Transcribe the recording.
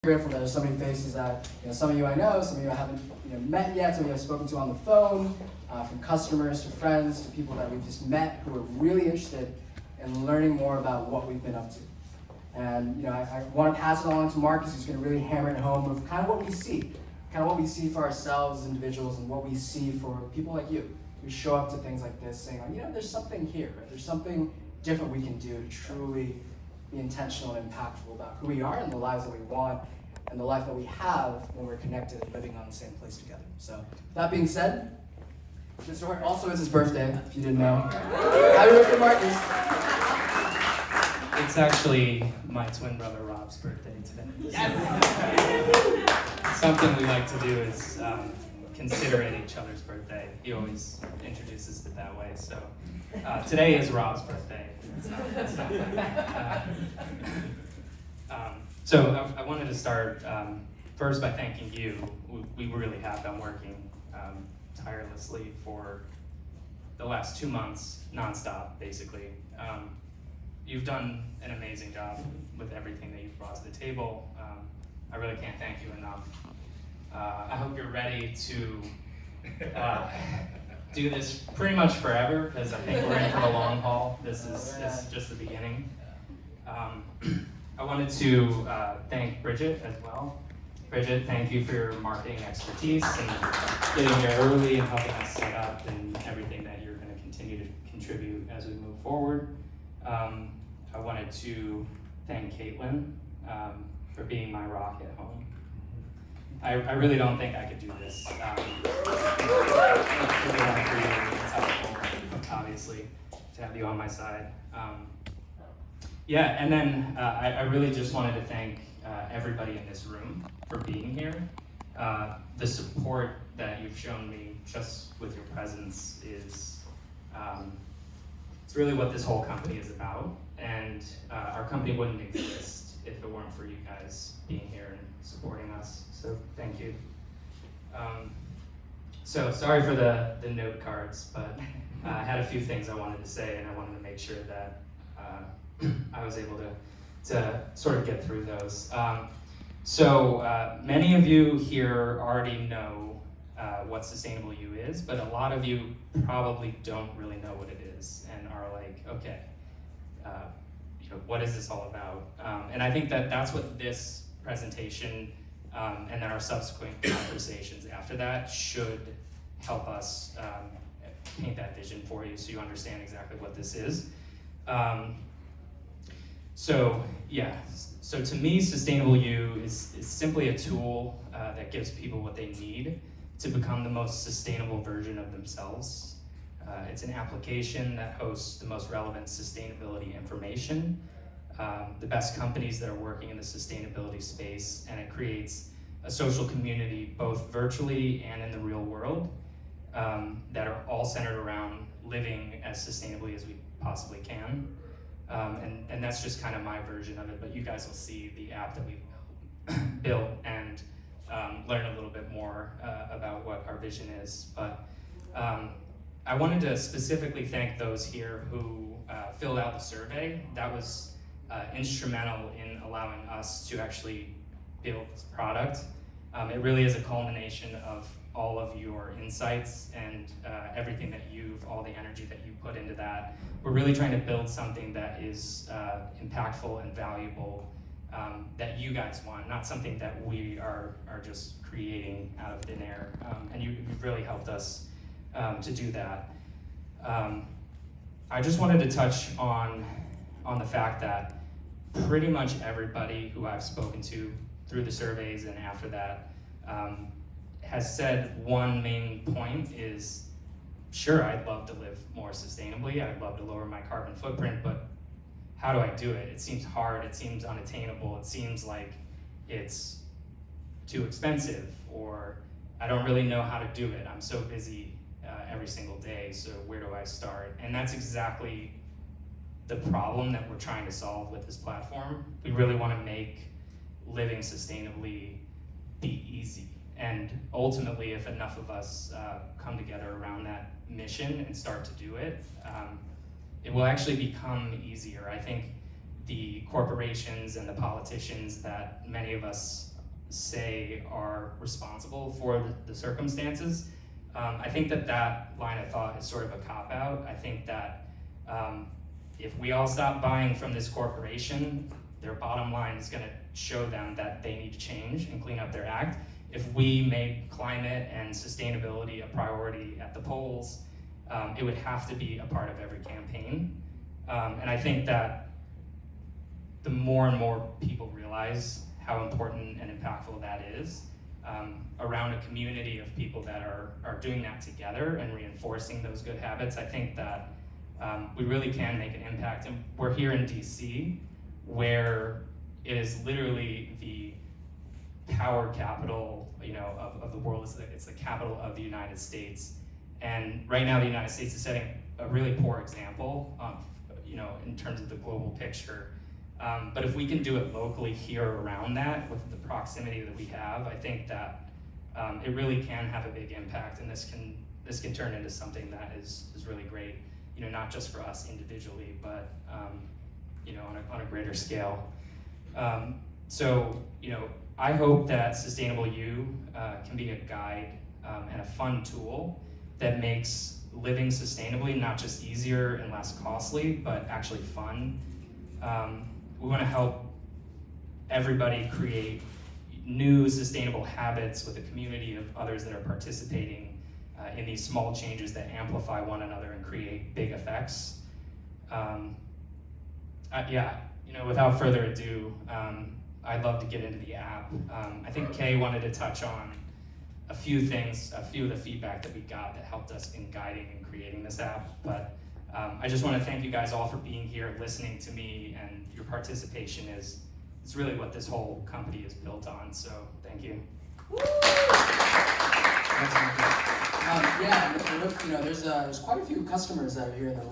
Grateful that there's so many faces that, some of you I know, some of you I haven't met yet, some of you I've spoken to on the phone, from customers to friends to people that we've just met who are really interested in learning more about what we've been up to. And I want to pass it along to Marcus, who's going to really hammer it home with kind of what we see for ourselves as individuals and what we see for people like you. We show up to things like this saying, there's something here, right? There's something different we can do to truly be intentional and impactful about who we are and the lives that we want and the life that we have when we're connected and living on the same place together. So, with that being said, Mr. Hort also is his birthday, if you didn't know. Happy birthday, Marcus. It's actually my twin brother Rob's birthday today. Yes! Something we like to do is consider it each other's birthday. He always introduces it that way. So today is Rob's birthday. It's not so I wanted to start first by thanking you. We really have been working tirelessly for the last 2 months, nonstop, basically. You've done an amazing job with everything that you've brought to the table. I really can't thank you enough. I hope you're ready to do this pretty much forever, because I think we're in for the long haul. This is just the beginning. I wanted to thank Bridget as well. Bridget, thank you for your marketing expertise and getting here early and helping us set up and everything that you're going to continue to contribute as we move forward. I wanted to thank Caitlin for being my rock at home. I really don't think I could do this. It's helpful, obviously, to have you on my side. And then I really just wanted to thank everybody in this room for being here. The support that you've shown me just with your presence is it's really what this whole company is about. And our company wouldn't exist if it weren't for you guys being here and supporting us. So thank you. So sorry for the note cards, but I had a few things I wanted to say, and I wanted to make sure that I was able to sort of get through those. So many of you here already know what Sustainable You is, but a lot of you probably don't really know what it is and are like, okay, what is this all about? And I think that's what this presentation and then our subsequent conversations after that should help us paint that vision for you so you understand exactly what this is. So to me, Sustainable You is simply a tool that gives people what they need to become the most sustainable version of themselves. It's an application that hosts the most relevant sustainability information, the best companies that are working in the sustainability space, and it creates a social community both virtually and in the real world that are all centered around living as sustainably as we possibly can. And that's just kind of my version of it, but you guys will see the app that we built and learn a little bit more about what our vision is. But I wanted to specifically thank those here who filled out the survey. That was instrumental in allowing us to actually build this product. It really is a culmination of all of your insights and everything that all the energy that you put into that. We're really trying to build something that is impactful and valuable that you guys want, not something that we are just creating out of thin air. And you've really helped us to do that. I just wanted to touch on the fact that pretty much everybody who I've spoken to through the surveys and after that has said one main point is, sure, I'd love to live more sustainably, I'd love to lower my carbon footprint, but how do I do it? It seems hard, it seems unattainable, it seems like it's too expensive, or I don't really know how to do it. I'm so busy every single day, so where do I start? And that's exactly the problem that we're trying to solve with this platform. We really want to make living sustainably be easy. And ultimately, if enough of us come together around that mission and start to do it, it will actually become easier. I think the corporations and the politicians that many of us say are responsible for the circumstances. I think that line of thought is sort of a cop-out. I think that if we all stop buying from this corporation, their bottom line is going to show them that they need to change and clean up their act. If we made climate and sustainability a priority at the polls, it would have to be a part of every campaign. And I think that the more and more people realize how important and impactful that is, around a community of people that are doing that together and reinforcing those good habits, I think that we really can make an impact. And we're here in DC, where it is literally the power capital, of the world. It's the capital of the United States. And right now the United States is setting a really poor example, in terms of the global picture. But if we can do it locally here around that, with the proximity that we have, I think that it really can have a big impact, and this can turn into something that is really great, not just for us individually, but on a greater scale. So I hope that Sustainable You can be a guide and a fun tool that makes living sustainably not just easier and less costly, but actually fun. We want to help everybody create new sustainable habits with a community of others that are participating in these small changes that amplify one another and create big effects. Without further ado, I'd love to get into the app. I think Kay wanted to touch on a few things, a few of the feedback that we got that helped us in guiding and creating this app. But I just want to thank you guys all for being here, listening to me, and your participation is really what this whole company is built on. So thank you. There's quite a few customers that are here in the room.